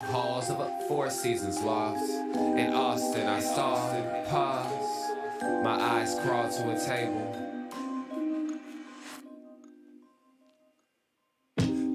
Halls of a Four Seasons loft. In Austin, I stalled, pause. My eyes crawled to a table.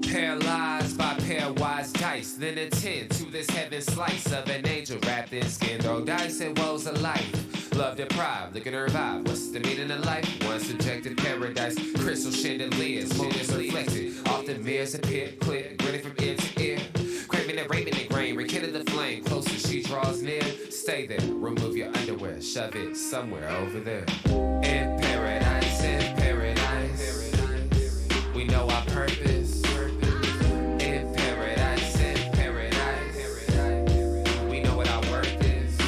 Paralyzed by pairwise dice, then attend to this heaven slice of an angel wrapped in skin. Throw dice and woes of life. Love deprived, look at her vibe. What's the meaning of life? One subjective paradise. Crystal chandeliers, motives reflected. Often mirrors appear, clear, grinning from ear to ear. Craving and raving the grain, rekindle the flame. Closer she draws near. Stay there, remove your underwear, shove it somewhere over there. In paradise, in paradise. We know our purpose. In paradise, in paradise. We know what our worth is.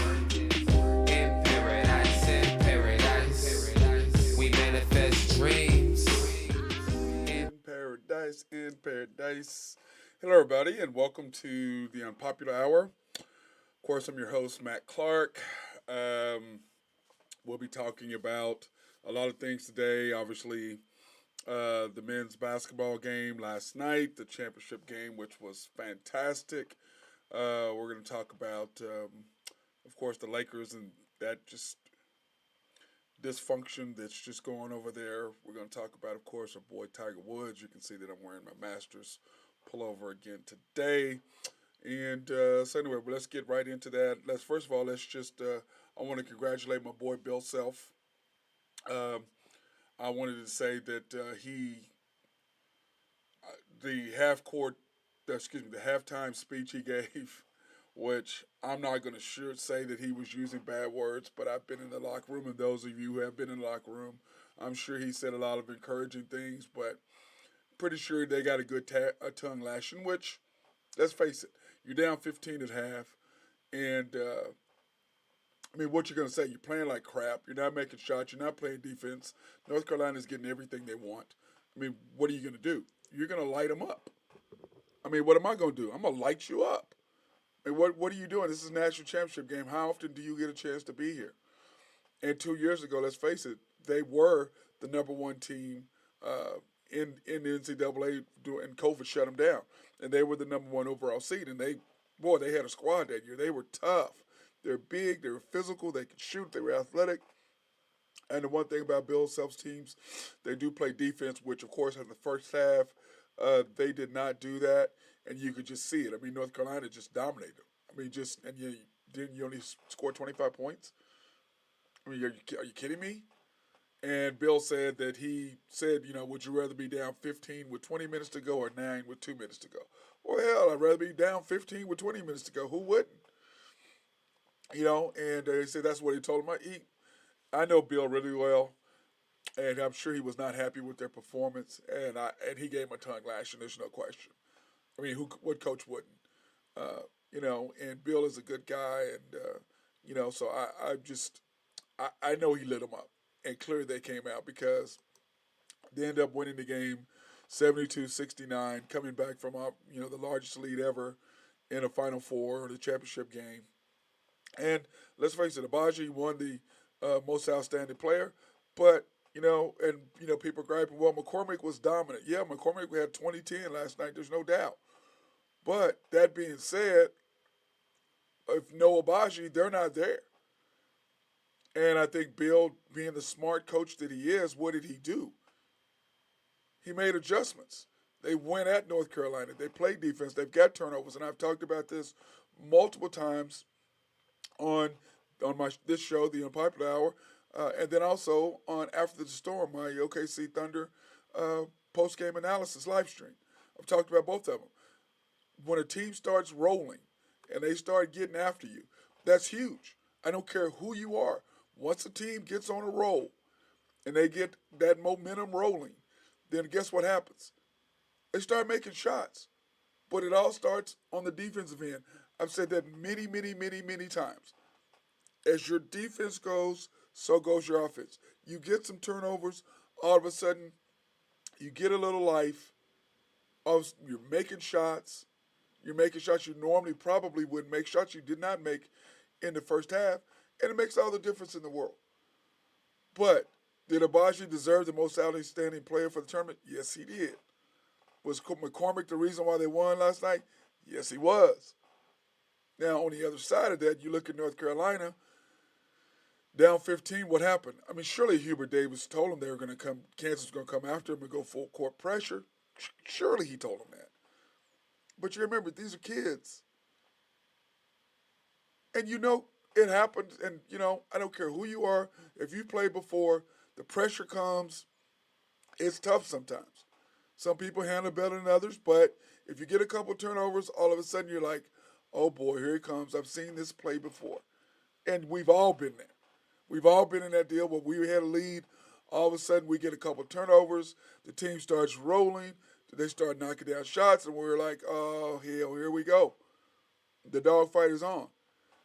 In paradise, in paradise. We manifest dreams. In paradise, in paradise. Hello, everybody, and welcome to the Unpopular Hour. Of course, I'm your host, Matt Clark. We'll be talking about a lot of things today. Obviously, the men's basketball game last night, the championship game, which was fantastic. We're going to talk about, of course, the Lakers and that just dysfunction that's just going over there. We're going to talk about, of course, our boy Tiger Woods. You can see that I'm wearing my Masters pullover again today. And so anyway, but let's get right into that. First of all, I want to congratulate my boy Bill Self. Um, I wanted to say that the the halftime speech he gave, which I'm not going to say that he was using bad words, but I've been in the locker room, and those of you who have been in the locker room, I'm sure he said a lot of encouraging things, but pretty sure they got a good tongue lashing, which, let's face it, you're down 15 at half, and I mean, what you're going to say? You're playing like crap. You're not making shots. You're not playing defense. North Carolina's getting everything they want. I mean, what are you going to do? You're going to light them up. I mean, what am I going to do? I'm going to light you up. I mean, what are you doing? This is a national championship game. How often do you get a chance to be here? And 2 years ago, let's face it, they were the number one team in the NCAA, and COVID shut them down. And they were the number one overall seed. And they had a squad that year. They were tough. They're big. They were physical. They could shoot. They were athletic. And the one thing about Bill Self's teams, they do play defense, which, of course, in the first half, they did not do that. And you could just see it. I mean, North Carolina just dominated them. I mean, you only score 25 points? I mean, are you kidding me? And Bill said that would you rather be down 15 with 20 minutes to go or 9 with 2 minutes to go? Well, hell, I'd rather be down 15 with 20 minutes to go. Who wouldn't? And they said that's what he told him. I know Bill really well, and I'm sure he was not happy with their performance, and he gave him a tongue lashing. There's no question. I mean, what coach wouldn't? And Bill is a good guy, and so I know he lit them up, and clearly they came out because they ended up winning the game 72-69, coming back from the largest lead ever in a Final Four, the championship game. And let's face it, Abaji won the most outstanding player, but people griping, well, McCormick was dominant. Yeah, McCormick had 20-10 last night. There's no doubt. But that being said, if no Abaji, they're not there. And I think Bill, being the smart coach that he is, what did he do? He made adjustments. They went at North Carolina. They played defense. They've got turnovers, and I've talked about this multiple times on this show, the Unpopular Hour, and then also on After the Storm, my OKC Thunder post game analysis live stream. I've talked about both of them. When a team starts rolling and they start getting after you, that's huge. I don't care who you are. Once a team gets on a roll and they get that momentum rolling, then guess what happens? They start making shots. But it all starts on the defensive end. I've said that many, many, many, many times. As your defense goes, so goes your offense. You get some turnovers, all of a sudden, you get a little life. You're making shots. You're making shots you normally probably wouldn't make, shots you did not make in the first half, and it makes all the difference in the world. But did Abaji deserve the most outstanding player for the tournament? Yes, he did. Was McCormick the reason why they won last night? Yes, he was. Now, on the other side of that, you look at North Carolina, down 15, what happened? I mean, surely Hubert Davis told them they were going to come, Kansas was going to come after him and go full court pressure. Surely he told them that. But you remember, these are kids. And it happens. And, I don't care who you are. If you played before, the pressure comes. It's tough sometimes. Some people handle it better than others. But if you get a couple turnovers, all of a sudden you're like, oh boy, here he comes. I've seen this play before. And we've all been there. We've all been in that deal where we had a lead. All of a sudden we get a couple turnovers. The team starts rolling. They start knocking down shots. And we're like, oh, hell, here we go. The dogfight is on.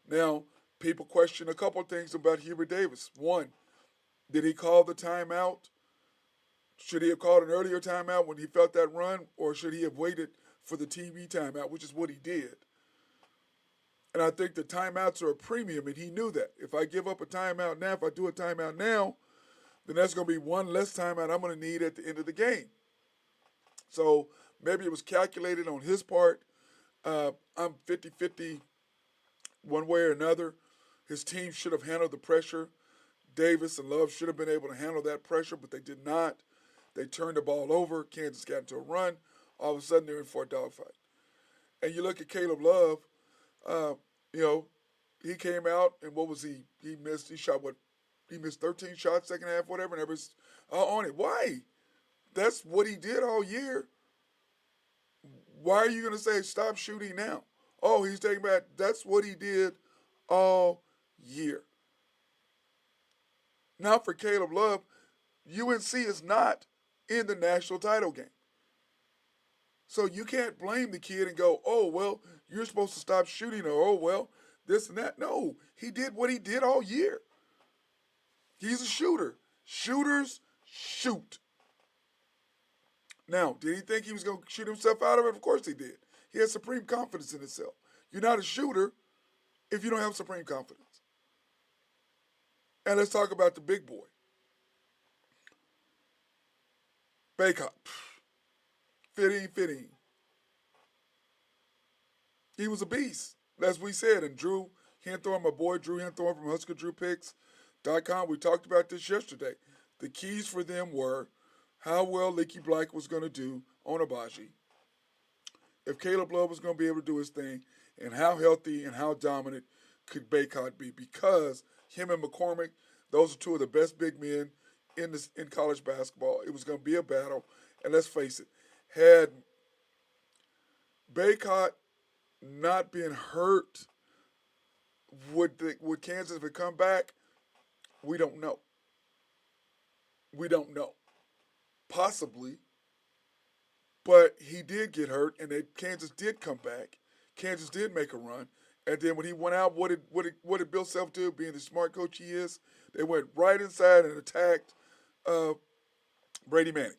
Now, people question a couple things about Hubert Davis. One, did he call the timeout? Should he have called an earlier timeout when he felt that run? Or should he have waited for the TV timeout, which is what he did? And I think the timeouts are a premium, and he knew that. If I give up a timeout now, if I do a timeout now, then that's going to be one less timeout I'm going to need at the end of the game. So maybe it was calculated on his part. I'm 50-50 one way or another. His team should have handled the pressure. Davis and Love should have been able to handle that pressure, but they did not. They turned the ball over. Kansas got into a run. All of a sudden, they're in for a dogfight. And you look at Caleb Love, he came out, and what was he? He missed 13 shots second half, whatever, and everybody's on it. Why? That's what he did all year. Why are you going to say stop shooting now? Oh, he's taking back. That's what he did all year. Now for Caleb Love, UNC is not in the national title game. So you can't blame the kid and go, oh, well, you're supposed to stop shooting, or, oh, well, this and that. No, he did what he did all year. He's a shooter. Shooters shoot. Now, did he think he was going to shoot himself out of it? Of course he did. He has supreme confidence in himself. You're not a shooter if you don't have supreme confidence. And let's talk about the big boy. Bacot. Fitting. He was a beast, as we said. And Drew Henthorn, my boy Drew Henthorn from HuskerDrewPicks.com, we talked about this yesterday. The keys for them were how well Leaky Black was going to do on Abaji, if Caleb Love was going to be able to do his thing, and how healthy and how dominant could Bacot be, because him and McCormick, those are two of the best big men in college basketball. It was going to be a battle, and let's face it, had Bacot not been hurt, would Kansas have come back? We don't know. Possibly. But he did get hurt, and Kansas did come back. Kansas did make a run. And then when he went out, what did Bill Self do, being the smart coach he is? They went right inside and attacked Brady Manning.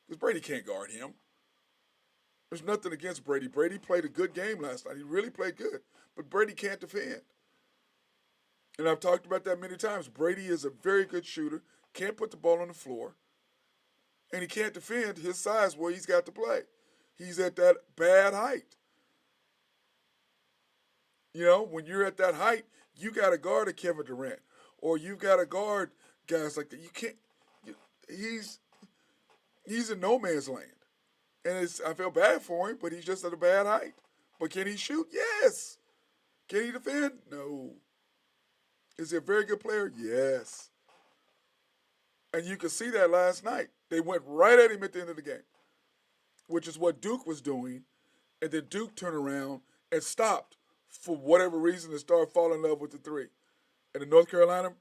Because Brady can't guard him. There's nothing against Brady. Brady played a good game last night. He really played good. But Brady can't defend. And I've talked about that many times. Brady is a very good shooter, can't put the ball on the floor, and he can't defend his size where he's got to play. He's at that bad height. When you're at that height, you got to guard a Kevin Durant, or you got to guard guys like that. You can't. He's in no man's land, and I feel bad for him, but he's just at a bad height. But can he shoot? Yes. Can he defend? No. Is he a very good player? Yes. And you could see that last night. They went right at him at the end of the game, which is what Duke was doing. And then Duke turned around and stopped for whatever reason and started falling in love with the three. And the North Carolina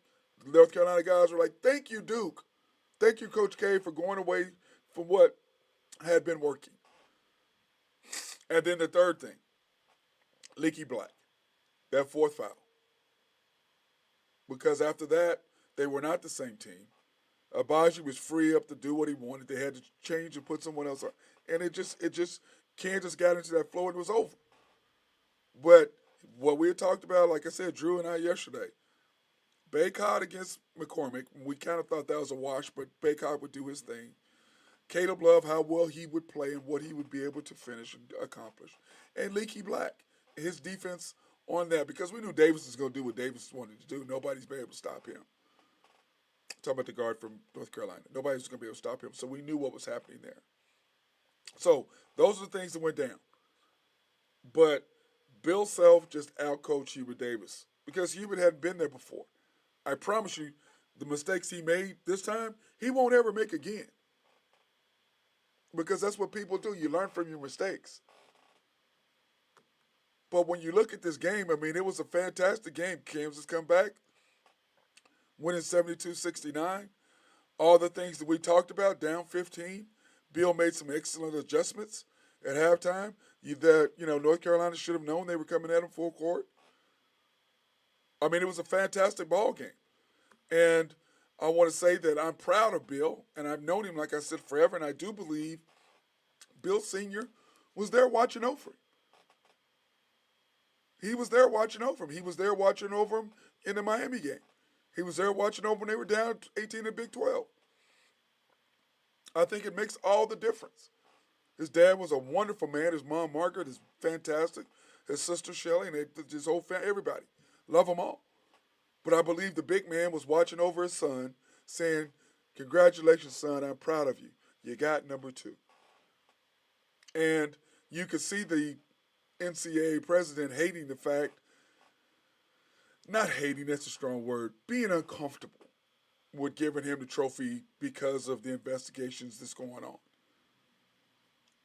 guys were like, thank you, Duke. Thank you, Coach K, for going away from what had been working. And then the third thing, Leaky Black, that fourth foul. Because after that, they were not the same team. Abaji was free up to do what he wanted. They had to change and put someone else on. And it just Kansas got into that flow and it was over. But what we had talked about, like I said, Drew and I yesterday, Bacot against McCormick, we kind of thought that was a wash, but Bacot would do his thing. Caleb Love, how well he would play and what he would be able to finish and accomplish. And Leaky Black, his defense on that because we knew Davis was going to do what Davis wanted to do. Nobody's been able to stop him. Talking about the guard from North Carolina. Nobody's going to be able to stop him. So we knew what was happening there. So those are the things that went down. But Bill Self just outcoached Hubert Davis because Hubert hadn't been there before. I promise you, the mistakes he made this time, he won't ever make again. Because that's what people do. You learn from your mistakes. But when you look at this game, I mean, it was a fantastic game. Kansas come back, winning 72-69. All the things that we talked about, down 15. Bill made some excellent adjustments at halftime. North Carolina should have known they were coming at him full court. I mean, it was a fantastic ball game. And I want to say that I'm proud of Bill, and I've known him, like I said, forever, and I do believe Bill Sr. was there watching over him. He was there watching over him. He was there watching over him in the Miami game. He was there watching over when they were down 18 in the Big 12. I think it makes all the difference. His dad was a wonderful man. His mom, Margaret, is fantastic. His sister, Shelly, and his whole family, everybody. Love them all. But I believe the big man was watching over his son, saying, congratulations, son, I'm proud of you. You got number 2. And you could see the NCAA president hating the fact, not hating, that's a strong word, being uncomfortable with giving him the trophy because of the investigations that's going on.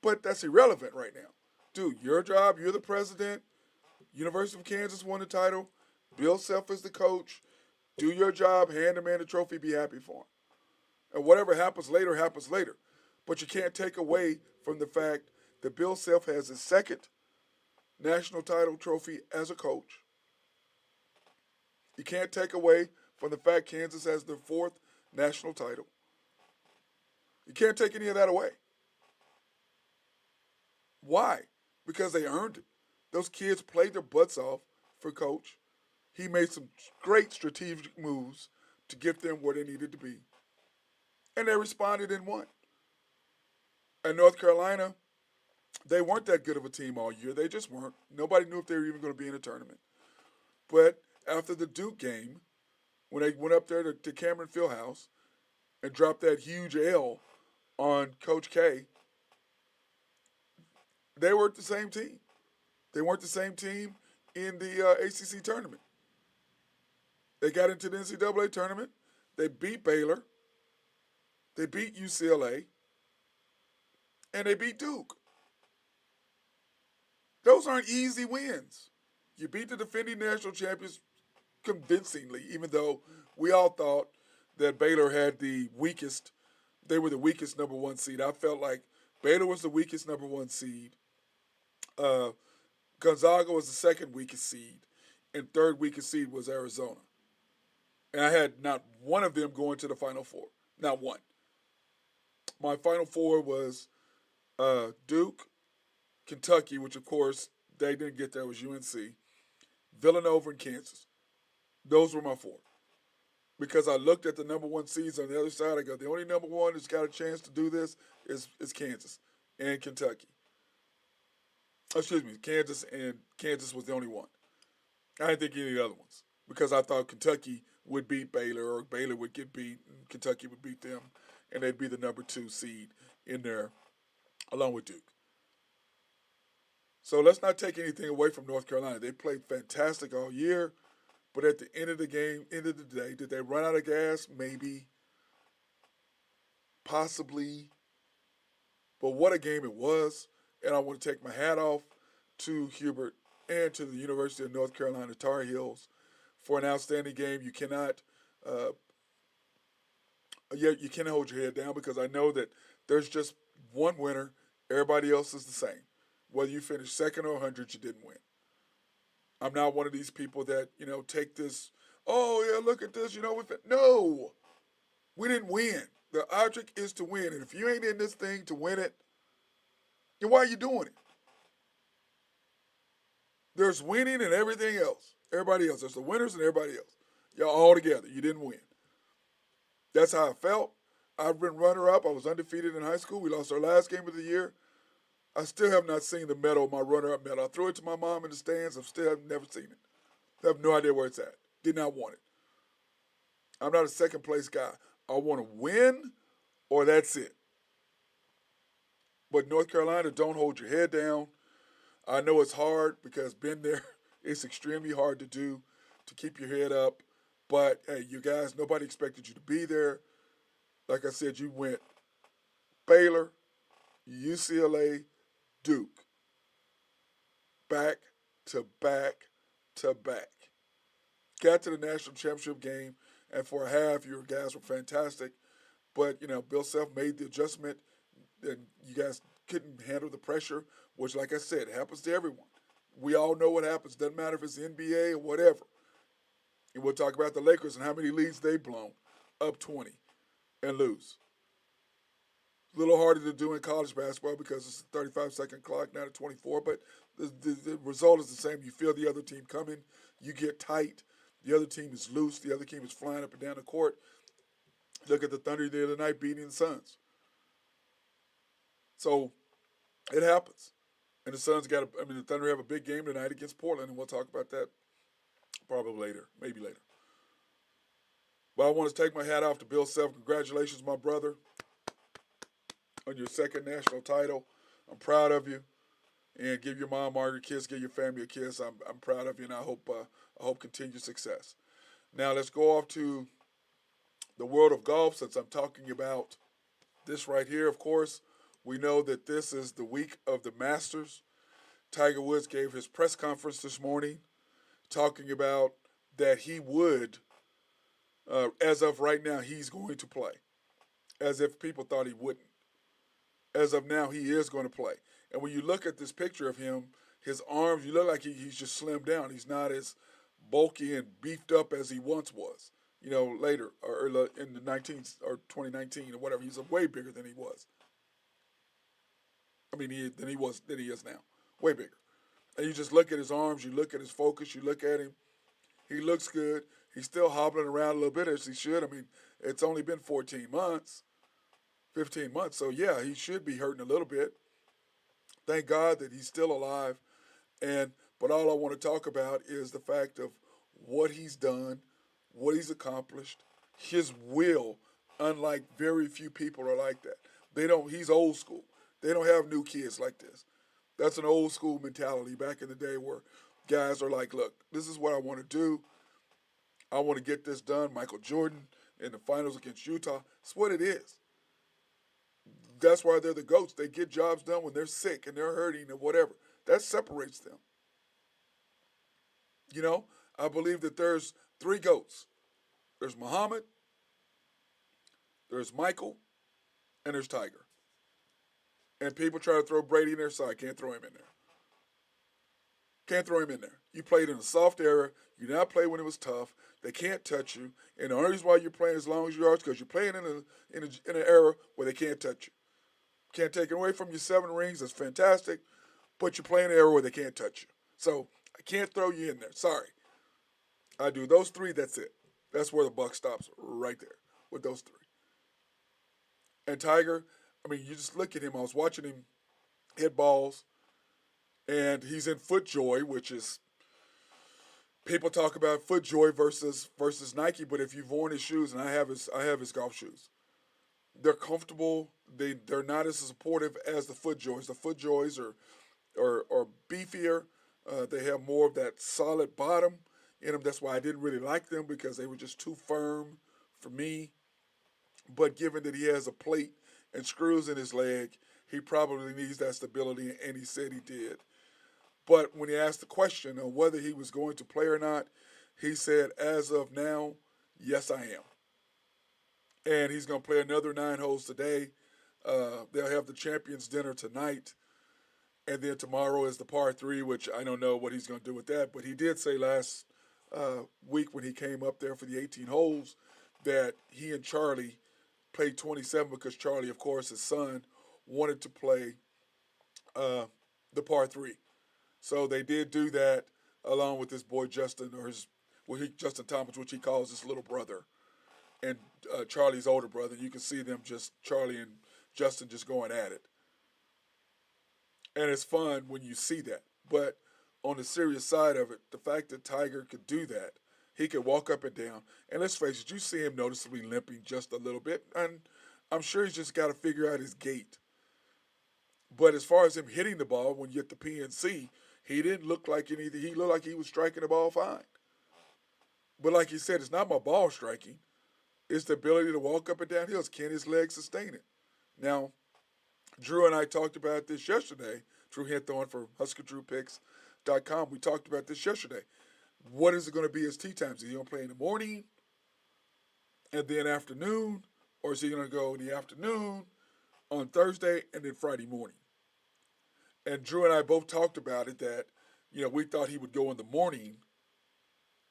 But that's irrelevant right now. Dude, your job, you're the president. University of Kansas won the title. Bill Self is the coach. Do your job, hand the man the trophy, be happy for him. And whatever happens later, happens later. But you can't take away from the fact that Bill Self has his second national title trophy as a coach. You can't take away from the fact Kansas has their 4th national title. You can't take any of that away. Why? Because they earned it. Those kids played their butts off for Coach. He made some great strategic moves to get them where they needed to be. And they responded and won. And North Carolina, they weren't that good of a team all year. They just weren't. Nobody knew if they were even going to be in a tournament. But after the Duke game, when they went up there to Cameron Fieldhouse and dropped that huge L on Coach K, they weren't the same team. They weren't the same team in the ACC tournament. They got into the NCAA tournament. They beat Baylor. They beat UCLA. And they beat Duke. Those aren't easy wins. You beat the defending national champions convincingly, even though we all thought that Baylor had they were the weakest number 1 seed. I felt like Baylor was the weakest number 1 seed. Gonzaga was the 2nd weakest seed, and 3rd weakest seed was Arizona. And I had not one of them going to the Final Four. Not one. My Final Four was Duke, Kentucky, which of course they didn't get there, it was UNC, Villanova, and Kansas. Those were my 4. Because I looked at the number 1 seeds on the other side, I go, the only number 1 that's got a chance to do this is Kansas and Kentucky. Excuse me, Kansas was the only one. I didn't think any of the other ones because I thought Kentucky would beat Baylor or Baylor would get beat and Kentucky would beat them and they'd be the number 2 seed in there along with Duke. So let's not take anything away from North Carolina. They played fantastic all year, but at the end of the game, end of the day, did they run out of gas? Maybe. Possibly. But what a game it was. And I want to take my hat off to Hubert and to the University of North Carolina Tar Heels for an outstanding game. You cannot hold your head down because I know that there's just one winner. Everybody else is the same. Whether you finish 2nd or 100, you didn't win. I'm not one of these people that, take this, oh, yeah, look at this, No, we didn't win. The object is to win. And if you ain't in this thing to win it, then why are you doing it? There's winning and everything else. Everybody else. There's the winners and everybody else. Y'all all together. You didn't win. That's how I felt. I've been runner-up. I was undefeated in high school. We lost our last game of the year. I still have not seen the medal, my runner-up medal. I threw it to my mom in the stands. I still have never seen it. I have no idea where it's at. Did not want it. I'm not a second place guy. I want to win, or that's it. But North Carolina, don't hold your head down. I know it's hard because been there. It's extremely hard to do to keep your head up. But hey, you guys, nobody expected you to be there. Like I said, you went Baylor, UCLA, Duke, back to back to back. Got to the national championship game, and for a half, your guys were fantastic. But Bill Self made the adjustment, and you guys couldn't handle the pressure, which, like I said, happens to everyone. We all know what happens. Doesn't matter if it's the NBA or whatever. And we'll talk about the Lakers and how many leads they've blown, up 20, and lose. A little harder to do in college basketball because it's a 35-second clock, not a 24, but the result is the same. You feel the other team coming. You get tight. The other team is loose. The other team is flying up and down the court. Look at the Thunder the other night beating the Suns. So it happens. And the the Thunder have a big game tonight against Portland, and we'll talk about that probably later, maybe later. But I want to take my hat off to Bill Self. Congratulations, my brother, on your second national title. I'm proud of you. And give your mom, Margaret, a kiss. Give your family a kiss. I'm proud of you, and I hope continued success. Now let's go off to the world of golf, since I'm talking about this right here. Of course, we know that this is the week of the Masters. Tiger Woods gave his press conference this morning talking about that he would, as of right now, he's going to play. As if people thought he wouldn't. As of now, he is going to play. And when you look at this picture of him, his arms, you look like he's just slimmed down. He's not as bulky and beefed up as he once was. Later, or in the 2019 or whatever, he's way bigger than he was. Than he is now. Way bigger. And you just look at his arms, you look at his focus, you look at him. He looks good. He's still hobbling around a little bit as he should. It's only been 14 months, 15 months. So, yeah, he should be hurting a little bit. Thank God that he's still alive. But all I want to talk about is the fact of what he's done, what he's accomplished, his will, unlike very few people are like that. He's old school. They don't have new kids like this. That's an old school mentality back in the day where guys are like, look, this is what I want to do. I want to get this done. Michael Jordan in the finals against Utah. That's what it is. That's why they're the GOATs. They get jobs done when they're sick and they're hurting and whatever. That separates them. I believe that there's three GOATs. There's Muhammad, there's Michael, and there's Tiger. And people try to throw Brady in there, so I can't throw him in there. Can't throw him in there. You played in a soft era. You did not play when it was tough. They can't touch you. And the only reason why you're playing as long as you are is because you're playing in an era where they can't touch you. Can't take it away from you. 7 rings. That's fantastic. But you're playing in an era where they can't touch you. So I can't throw you in there. Sorry. I do those 3. That's it. That's where the buck stops, right there with those 3. And Tiger, you just look at him. I was watching him hit balls, and he's in FootJoy, which is, people talk about FootJoy versus Nike. But if you've worn his shoes, and I have his golf shoes, they're comfortable. They're not as supportive as the FootJoys. The FootJoys are beefier. They have more of that solid bottom in them. That's why I didn't really like them, because they were just too firm for me. But given that he has a plate and screws in his leg, he probably needs that stability, and he said he did. But when he asked the question on whether he was going to play or not, he said, as of now, yes, I am. And he's going to play another 9 holes today. They'll have the Champions Dinner tonight. And then tomorrow is the par 3, which I don't know what he's going to do with that. But he did say last week when he came up there for the 18 holes that he and Charlie played 27 because Charlie, of course, his son, wanted to play the par 3. So they did do that along with his boy Justin, Justin Thomas, which he calls his little brother, and Charlie's older brother. You can see them Charlie and Justin just going at it. and it's fun when you see that. But on the serious side of it, the fact that Tiger could do that, he could walk up and down. And let's face it, you see him noticeably limping just a little bit, and I'm sure he's just got to figure out his gait. But as far as him hitting the ball, when you get the PNC, he didn't look like anything. He looked like he was striking the ball fine. But like you said, it's not my ball striking. It's the ability to walk up and down hills. Can his legs sustain it? Now, Drew and I talked about this yesterday. Drew Henthorn for HuskerDrewPicks.com. We talked about this yesterday. What is it going to be his tee times? Is he going to play in the morning and then afternoon? Or is he going to go in the afternoon on Thursday and then Friday morning? And Drew and I both talked about it that, we thought he would go in the morning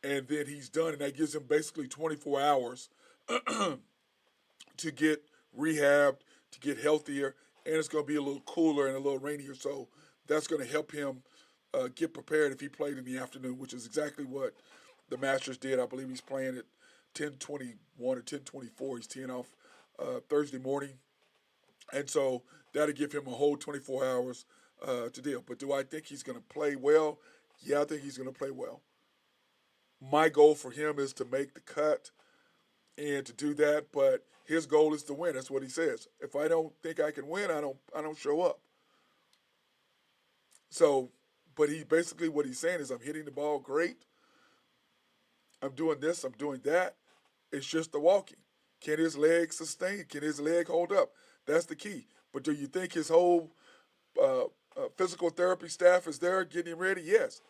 and then he's done. And that gives him basically 24 hours to get rehabbed, to get healthier. And it's going to be a little cooler and a little rainier. So that's going to help him get prepared if he played in the afternoon, which is exactly what the Masters did. I believe he's playing at 10:21 or 10:24. He's teeing off Thursday morning. And so that'll give him a whole 24 hours to deal. But do I think he's going to play well? Yeah, I think he's going to play well. My goal for him is to make the cut and to do that, but his goal is to win. That's what he says. If I don't think I can win, I don't show up. So, but he basically what he's saying is I'm hitting the ball great. I'm doing this, I'm doing that. It's just the walking. Can his leg sustain? Can his leg hold up? That's the key. But do you think his whole physical therapy staff is there getting him ready? Yes.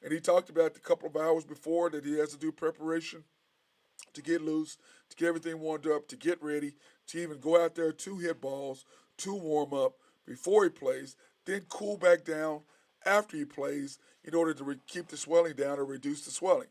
And he talked about the couple of hours before that he has to do preparation to get loose, to get everything warmed up, to get ready, to even go out there to hit balls, to warm up before he plays, then cool back down after he plays in order to keep the swelling down or reduce the swelling.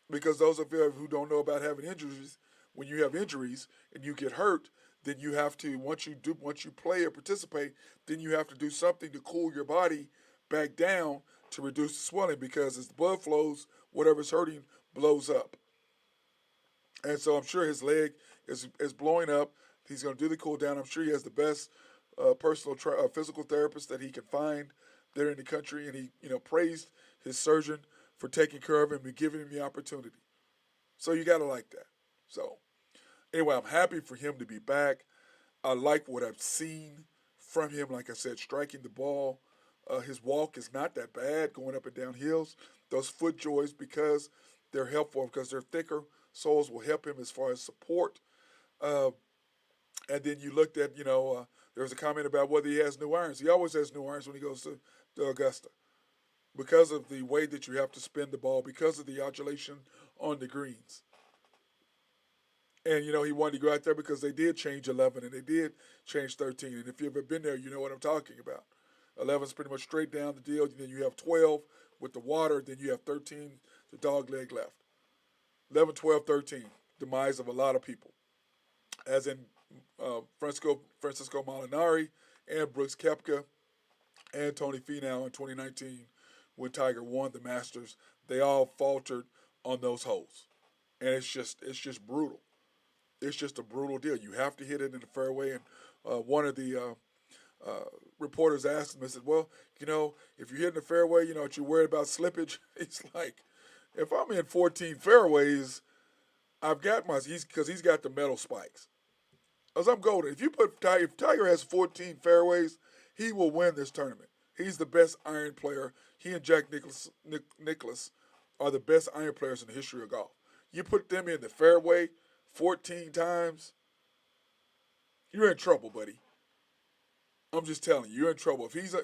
Because those of you who don't know about having injuries, when you have injuries and you get hurt, then you have to once you play or participate, then you have to do something to cool your body back down to reduce the swelling because as the blood flows, whatever's hurting blows up. And so I'm sure his leg is blowing up. He's going to do the cool down. I'm sure he has the best physical therapist that he can find there in the country, and he praised his surgeon for taking care of him and giving him the opportunity. So you got to like that. So anyway, I'm happy for him to be back. I like what I've seen from him. Like I said, striking the ball. His walk is not that bad going up and down hills. Those foot joys, because they're helpful, because they're thicker, soles will help him as far as support. And then you looked at, there was a comment about whether he has new irons. He always has new irons when he goes to Augusta because of the way that you have to spin the ball, because of the undulation on the greens. And, he wanted to go out there because they did change 11 and they did change 13. And if you've ever been there, you know what I'm talking about. 11 is pretty much straight down the deal. Then you have 12 with the water. Then you have 13, the dog leg left. 11, 12, 13, demise of a lot of people. As in Francisco Molinari and Brooks Koepka and Tony Finau in 2019 when Tiger won the Masters. They all faltered on those holes. And it's just brutal. It's just a brutal deal. You have to hit it in the fairway. And one of the reporters asked him, I said, well, if you hit in the fairway, aren't you worried about slippage? He's like, if I'm in 14 fairways, I've got because he's got the metal spikes. As I'm golden, if Tiger has 14 fairways, he will win this tournament. He's the best iron player. He and Jack Nicklaus are the best iron players in the history of golf. You put them in the fairway 14 times, you're in trouble, buddy. I'm just telling you, you're in trouble. If he's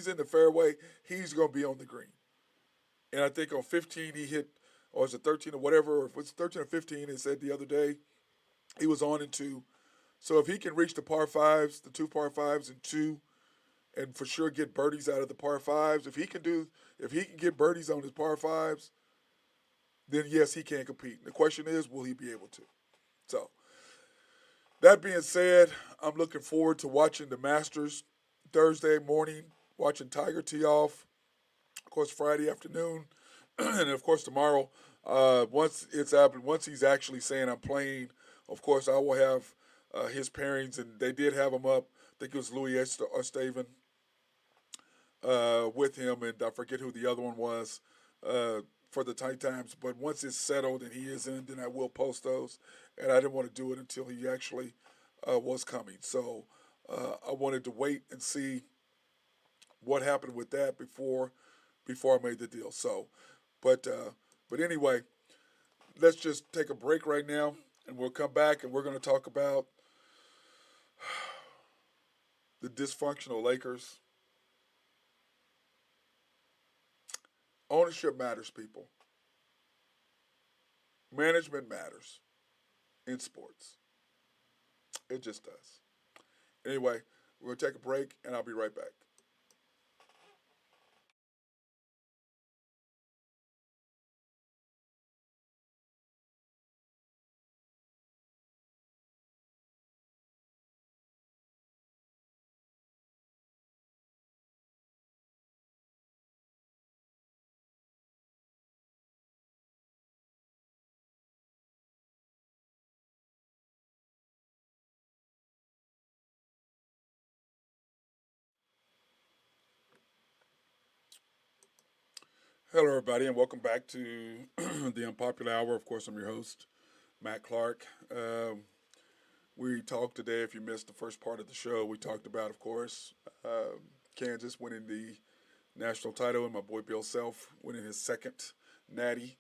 in the fairway, he's going to be on the green. And I think on 15 he hit, or is it 13 or whatever, or if it's 13 or 15, it said the other day, he was on in 2. So if he can reach the par 5s, the 2 par 5s and 2, and for sure get birdies out of the par 5s, if he can get birdies on his par 5s, then yes, he can compete. The question is, will he be able to? So, that being said, I'm looking forward to watching the Masters Thursday morning, watching Tiger tee off, of course, Friday afternoon, and of course tomorrow. Once he's actually saying I'm playing, of course I will have his pairings, and they did have him up. I think it was Louis Oosthuizen with him, and I forget who the other one was uh, for the tight times. But once it's settled and he is in, then I will post those. And I didn't want to do it until he actually was coming. So I wanted to wait and see what happened with that before I made the deal. So, but but anyway, let's just take a break right now, and we'll come back and we're going to talk about the dysfunctional Lakers. Ownership matters, people. Management matters in sports. It just does. Anyway, we're going to take a break, and I'll be right back. Hello, everybody, and welcome back to the Unpopular Hour. Of course, I'm your host, Matt Clark. We talked today, if you missed the first part of the show, we talked about, of course, Kansas winning the national title and my boy Bill Self winning his second natty.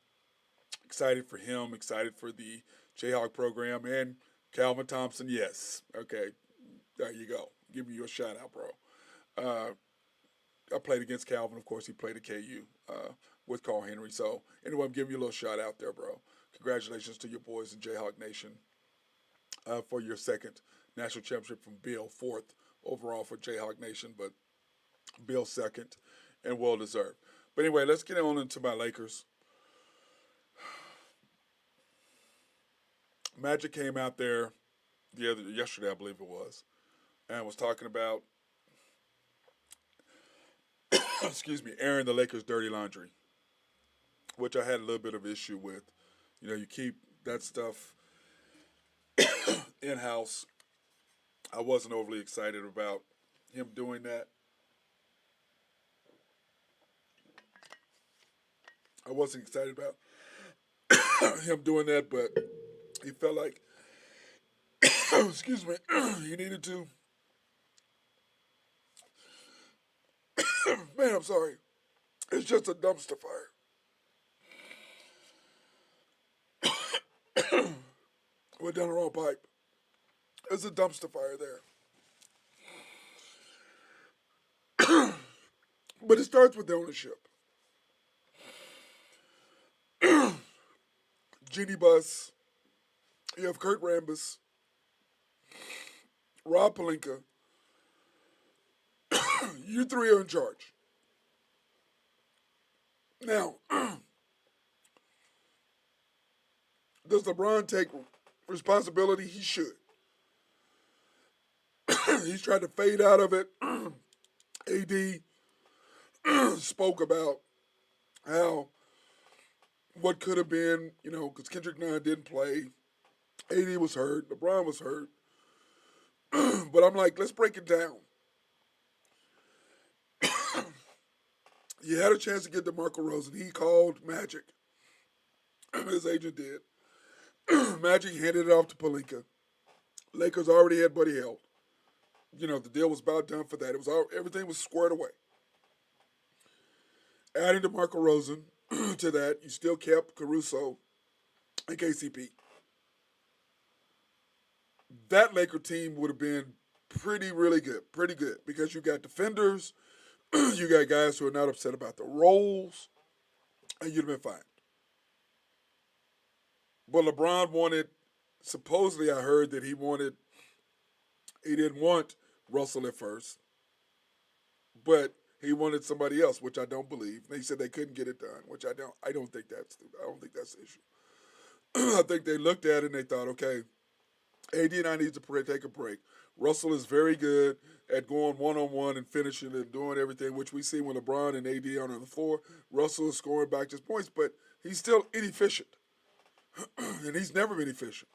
Excited for him, excited for the Jayhawk program, and Calvin Thompson, yes. Okay, there you go. Give me your shout out, bro. Uh, I played against Calvin. Of course, he played at KU with Carl Henry. So, anyway, I'm giving you a little shout out there, bro. Congratulations to your boys in Jayhawk Nation for your second national championship from Bill, fourth overall for Jayhawk Nation, but Bill second, and well deserved. But anyway, let's get on into my Lakers. Magic came out there yesterday, I believe it was, and was talking about excuse me, airing the Lakers' dirty laundry, which I had a little bit of issue with. You know, you keep that stuff in house. I wasn't overly excited about him doing that. I wasn't excited about him doing that, but he felt like, excuse me, he needed to. Man, I'm sorry. It's just a dumpster fire. Went down the wrong pipe. There's a dumpster fire there. But it starts with the ownership. Jeannie Buss, you have Kurt Rambis, Rob Palinka. You three are in charge. Now, does LeBron take responsibility? He should. He's tried to fade out of it. AD spoke about how what could have been, you know, because Kendrick Nunn didn't play. AD was hurt. LeBron was hurt. But I'm like, let's break it down. You had a chance to get DeMarco Rose, and he called Magic. His agent did. Magic handed it off to Palinka. Lakers already had Buddy Hield. You know, the deal was about done for that. It was all, everything was squared away. Adding DeMarco Rosen to that, you still kept Caruso and KCP. That Laker team would have been really good, because you got defenders, you got guys who are not upset about the roles, and you'd have been fine. But LeBron wanted, supposedly I heard that he didn't want Russell at first, but he wanted somebody else, which I don't believe. They said they couldn't get it done, which I don't think that's the issue. I think they looked at it and they thought, okay, AD and I need to take a break. Russell is very good at going one-on-one and finishing and doing everything, which we see when LeBron and AD are on the floor. Russell is scoring back his points, but he's still inefficient. And he's never been efficient.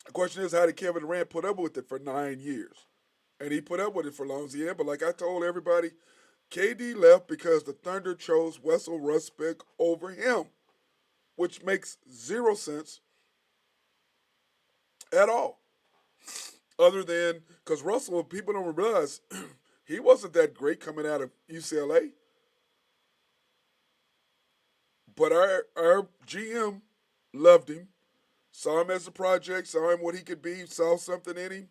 The question is, how did Kevin Durant put up with it for 9 years? And he put up with it for long as he had. But like I told everybody, KD left because the Thunder chose Russell Westbrook over him, which makes zero sense at all. Other than because Russell, people don't realize he wasn't that great coming out of UCLA, but our GM loved him, saw him as a project, saw him what he could be, saw something in him,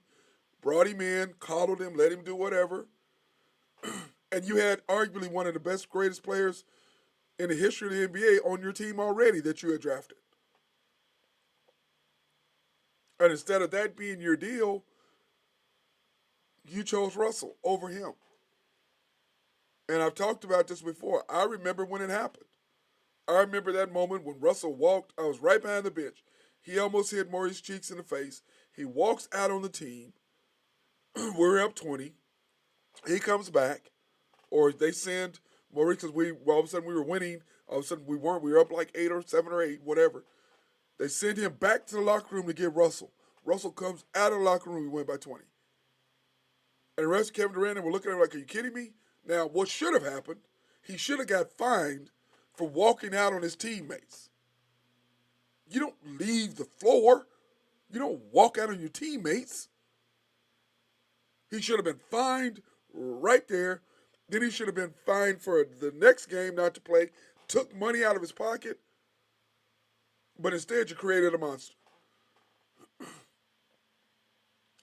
brought him in, coddled him, let him do whatever, and you had arguably one of the best, greatest players in the history of the NBA on your team already that you had drafted. And instead of that being your deal, you chose Russell over him. And I've talked about this before. I remember when it happened. I remember that moment when Russell walked. I was right behind the bench. He almost hit Maurice Cheeks in the face. He walks out on the team. We're up 20. He comes back, or they send Maurice because all of a sudden we were winning. All of a sudden we weren't. We were up like 8 or 7 or 8, whatever. They send him back to the locker room to get Russell. Russell comes out of the locker room. We win by 20. And the rest of Kevin Durant and we're looking at him like, are you kidding me? Now, what should have happened, he should have got fined for walking out on his teammates. You don't leave the floor. You don't walk out on your teammates. He should have been fined right there. Then he should have been fined for the next game not to play, took money out of his pocket, but instead you created a monster.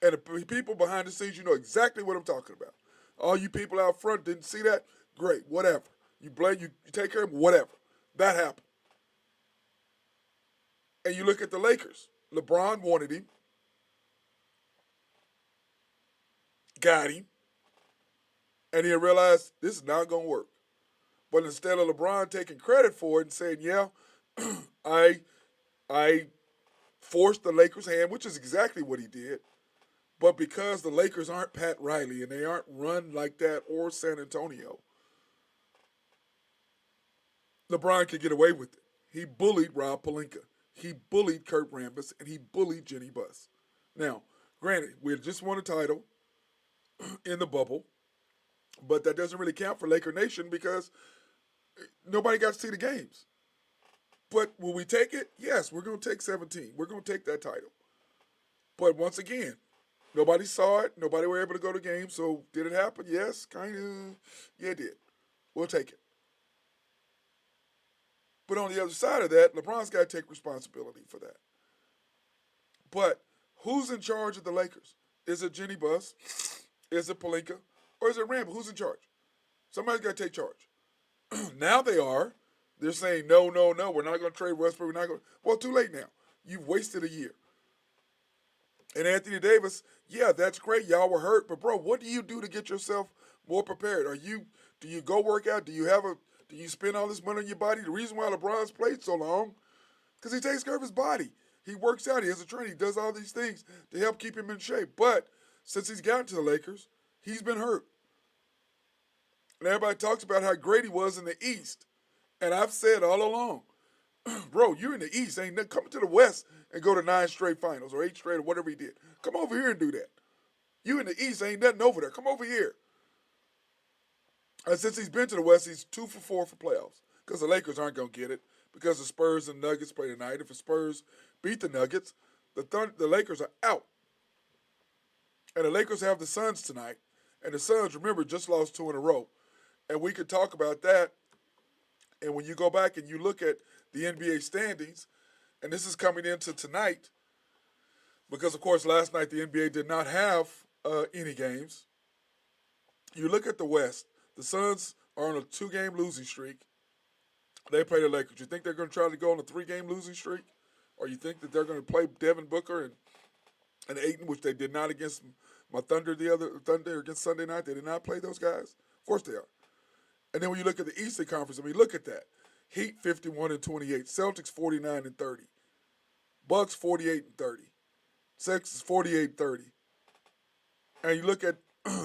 And the people behind the scenes, you know exactly what I'm talking about. All you people out front didn't see that? Great, whatever. You blame, you take care of him, whatever. That happened. And you look at the Lakers. LeBron wanted him, got him, and he realized this is not going to work. But instead of LeBron taking credit for it and saying, yeah, I forced the Lakers' hand, which is exactly what he did, but because the Lakers aren't Pat Riley and they aren't run like that or San Antonio, LeBron could get away with it. He bullied Rob Pelinka. He bullied Kurt Rambis, and he bullied Jenny Buss. Now, granted, we just won a title in the bubble, but that doesn't really count for Laker Nation because nobody got to see the games. But will we take it? Yes, we're going to take 17. We're going to take that title. But once again, nobody saw it. Nobody were able to go to games. So did it happen? Yes, kind of. Yeah, it did. We'll take it. But on the other side of that, LeBron's got to take responsibility for that. But who's in charge of the Lakers? Is it Jenny Buss? Is it Pelinka? Or is it Randall? Who's in charge? Somebody's got to take charge. Now they are. They're saying, no, we're not going to trade Westbrook. We're not going to. Well, too late now. You've wasted a year. And Anthony Davis, yeah, that's great. Y'all were hurt. But, bro, what do you do to get yourself more prepared? Do you go work out? Do you spend all this money on your body? The reason why LeBron's played so long, because he takes care of his body. He works out. He has a trainer. He does all these things to help keep him in shape. But since he's gotten to the Lakers, he's been hurt. And everybody talks about how great he was in the East. And I've said all along, bro, you're in the East. Ain't nothing. Come to the West and go to 9 straight finals or 8 straight or whatever he did. Come over here and do that. You in the East, ain't nothing over there. Come over here. And since he's been to the West, he's 2 for 4 for playoffs. Because the Lakers aren't going to get it. Because the Spurs and Nuggets play tonight. If the Spurs beat the Nuggets, the Lakers are out. And the Lakers have the Suns tonight. And the Suns, remember, just lost 2 in a row. And we could talk about that. And when you go back and you look at the NBA standings, and this is coming into tonight, because, of course, last night the NBA did not have any games. You look at the West. The Suns are on a 2-game losing streak. They play the Lakers. You think they're going to try to go on a 3-game losing streak? Or you think that they're going to play Devin Booker and Ayton, which they did not against my Thunder against Sunday night? They did not play those guys? Of course they are. And then when you look at the Eastern Conference, I mean, look at that. Heat 51-28, Celtics 49-30, Bucks 48-30, Sixers 48-30. And you look at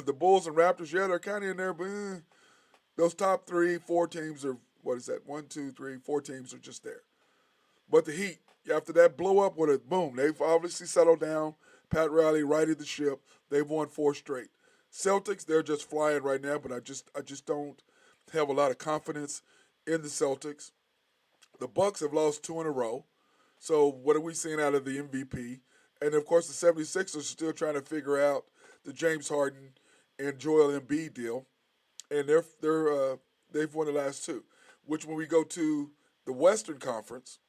the Bulls and Raptors, yeah, they're kind of in there, but those top 3, 4 teams are, 1, 2, 3, 4 teams are just there. But the Heat, after that blow up with it, boom, they've obviously settled down. Pat Riley righted the ship. They've won 4 straight. Celtics, they're just flying right now, but I just don't have a lot of confidence in the Celtics. The Bucks have lost two in a row. So what are we seeing out of the MVP? And of course the 76ers are still trying to figure out the James Harden and Joel Embiid deal. And they've won the last two. Which when we go to the Western Conference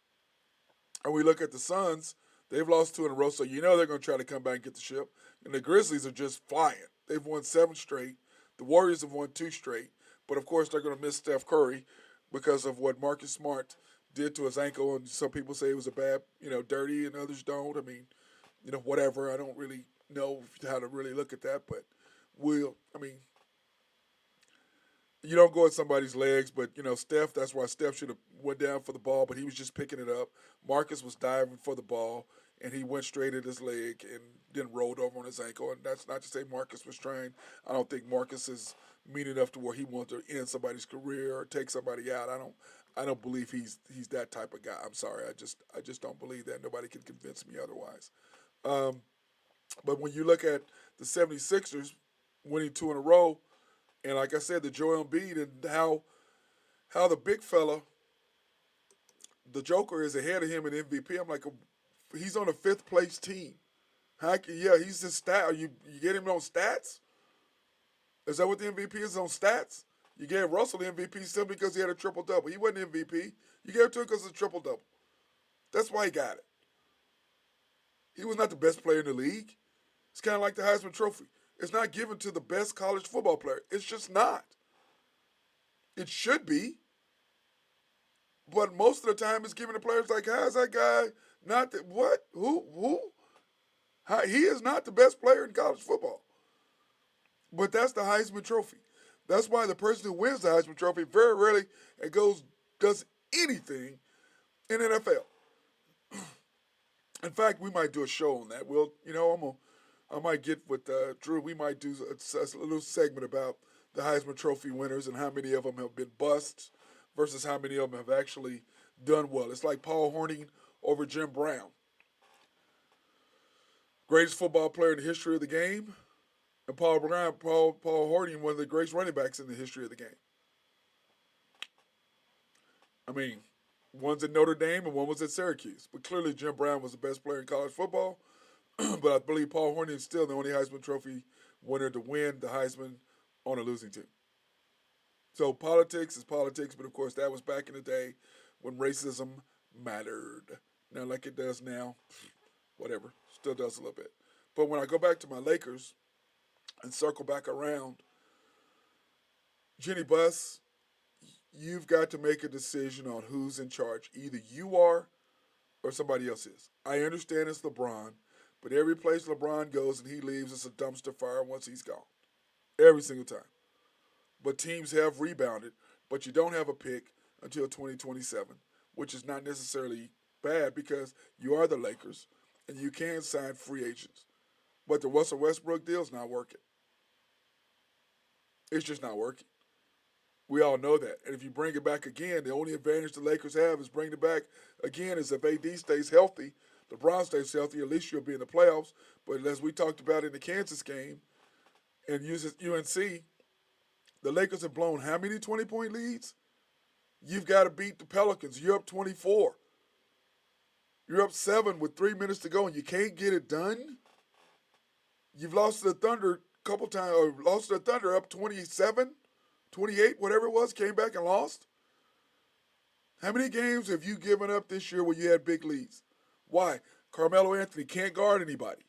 and we look at the Suns, they've lost two in a row, so you know they're going to try to come back and get the ship. And the Grizzlies are just flying. They've won seven straight. The Warriors have won two straight. But of course, they're going to miss Steph Curry because of what Marcus Smart did to his ankle. And some people say it was a bad, dirty, and others don't. I mean, whatever. I don't really know how to really look at that. But you don't go at somebody's legs, but Steph. That's why Steph should have went down for the ball, but he was just picking it up. Marcus was diving for the ball, and he went straight at his leg and then rolled over on his ankle. And that's not to say Marcus was trying. I don't think Marcus is mean enough to where he wants to end somebody's career or take somebody out. I don't believe he's that type of guy. I'm sorry. I just don't believe that. Nobody can convince me otherwise. But when you look at the 76ers winning two in a row, and like I said, the Joel Embiid and how the big fella, the Joker, is ahead of him in MVP. I'm like, he's on a fifth place team. He's the stat. You get him on stats? Is that what the MVP is, on stats? You gave Russell the MVP simply because he had a triple double. He wasn't MVP. You gave it to him because of a triple double. That's why he got it. He was not the best player in the league. It's kind of like the Heisman Trophy. It's not given to the best college football player. It's just not. It should be. But most of the time it's given to players like, how is that guy not the, what? Who? How, he is not the best player in college football. But that's the Heisman Trophy. That's why the person who wins the Heisman Trophy very rarely does anything in NFL. In fact, we might do a show on that. I might get with Drew. We might do a little segment about the Heisman Trophy winners and how many of them have been busts versus how many of them have actually done well. It's like Paul Hornung over Jim Brown. Greatest football player in the history of the game. And Paul Hornung, one of the greatest running backs in the history of the game. I mean, one's at Notre Dame and one was at Syracuse. But clearly Jim Brown was the best player in college football. But I believe Paul Hornung is still the only Heisman Trophy winner to win the Heisman on a losing team. So politics is politics, but of course that was back in the day when racism mattered. Now, like it does now, whatever, still does a little bit. But when I go back to my Lakers and circle back around, Jenny Buss, you've got to make a decision on who's in charge. Either you are or somebody else is. I understand it's LeBron, but every place LeBron goes and he leaves, it's a dumpster fire once he's gone. Every single time. But teams have rebounded, but you don't have a pick until 2027, which is not necessarily bad because you are the Lakers and you can sign free agents. But the Russell Westbrook deal is not working. It's just not working. We all know that. And if you bring it back again, the only advantage the Lakers have is bringing it back again is if AD stays healthy, LeBron stays healthy, at least you'll be in the playoffs. But as we talked about in the Kansas game and UNC, the Lakers have blown how many 20-point leads? You've got to beat the Pelicans. You're up 24. You're up 7 with 3 minutes to go, and you can't get it done? You've lost to the Thunder a couple times, or lost to the Thunder up 27, 28, whatever it was, came back and lost? How many games have you given up this year where you had big leads? Why? Carmelo Anthony can't guard anybody.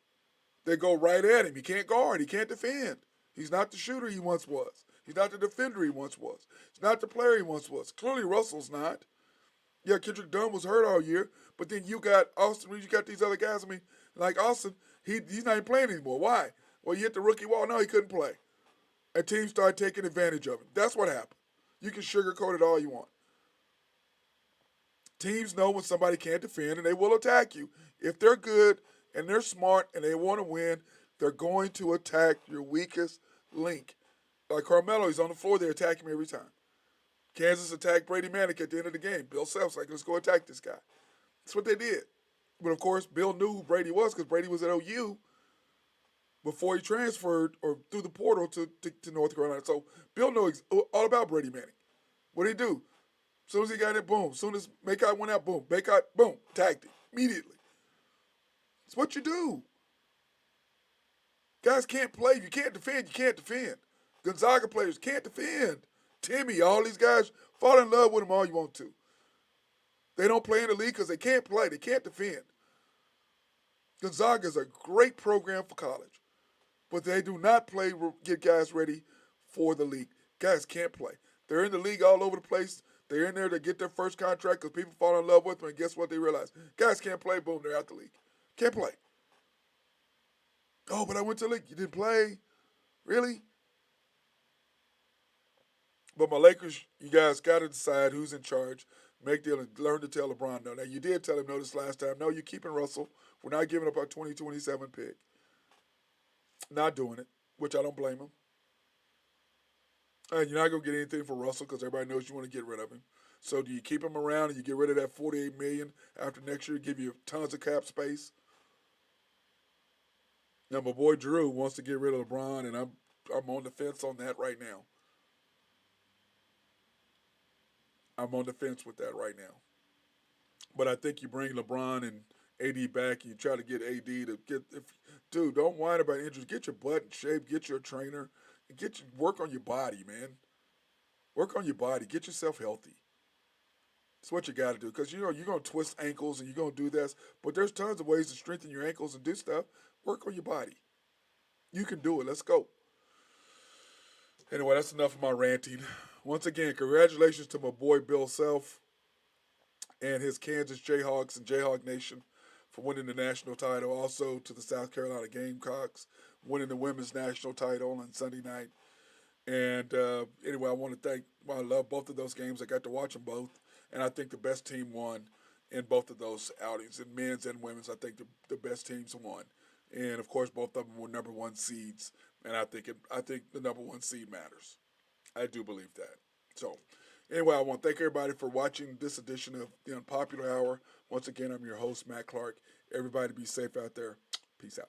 They go right at him. He can't guard. He can't defend. He's not the shooter he once was. He's not the defender he once was. He's not the player he once was. Clearly Russell's not. Yeah, Kendrick Dunn was hurt all year, but then you got Austin Reeves, you got these other guys. I mean, like Austin, he's not even playing anymore. Why? Well, you hit the rookie wall. No, he couldn't play. And teams started taking advantage of him. That's what happened. You can sugarcoat it all you want. Teams know when somebody can't defend, and they will attack you. If they're good and they're smart and they want to win, they're going to attack your weakest link. Like Carmelo, he's on the floor, they attack him every time. Kansas attacked Brady Manick at the end of the game. Bill Self's like, let's go attack this guy. That's what they did. But, of course, Bill knew who Brady was because Brady was at OU. before he transferred or through the portal to North Carolina. So Bill knows all about Brady Manning. What did he do? As soon as he got it, boom. As soon as Makai went out, boom. Makai, boom. Tagged him immediately. It's what you do. Guys can't play. You can't defend. You can't defend. Gonzaga players can't defend. Timmy, all these guys, fall in love with them all you want to. They don't play in the league because they can't play. They can't defend. Gonzaga is a great program for college, but they do not play, get guys ready for the league. Guys can't play. They're in the league all over the place. They're in there to get their first contract because people fall in love with them, and guess what they realize? Guys can't play, boom, they're out the league. Can't play. Oh, but I went to the league. You didn't play? Really? But my Lakers, you guys got to decide who's in charge. Make deal and learn to tell LeBron no. Now, you did tell him no this last time. No, you're keeping Russell. We're not giving up our 2027 pick. Not doing it, which I don't blame him. And you're not going to get anything for Russell because everybody knows you want to get rid of him. So do you keep him around and you get rid of that $48 million after next year, give you tons of cap space? Now, my boy Drew wants to get rid of LeBron, and I'm on the fence on that right now. I'm on the fence with that right now. But I think you bring LeBron and AD back, and you try to get AD to get. Dude, don't whine about injuries. Get your butt in shape. Get your trainer. And work on your body, man. Work on your body. Get yourself healthy. It's what you got to do because you're gonna twist ankles and you're gonna do this, but there's tons of ways to strengthen your ankles and do stuff. Work on your body. You can do it. Let's go. Anyway, that's enough of my ranting. Once again, congratulations to my boy Bill Self and his Kansas Jayhawks and Jayhawk Nation for winning the national title. Also to the South Carolina Gamecocks winning the women's national title on Sunday night. And anyway, I love both of those games. I got to watch them both. And I think the best team won in both of those outings. In men's and women's, I think the best teams won. And, of course, both of them were number one seeds. And I think the number one seed matters. I do believe that. So, anyway, I want to thank everybody for watching this edition of the Unpopular Hour. Once again, I'm your host, Matt Clark. Everybody be safe out there. Peace out.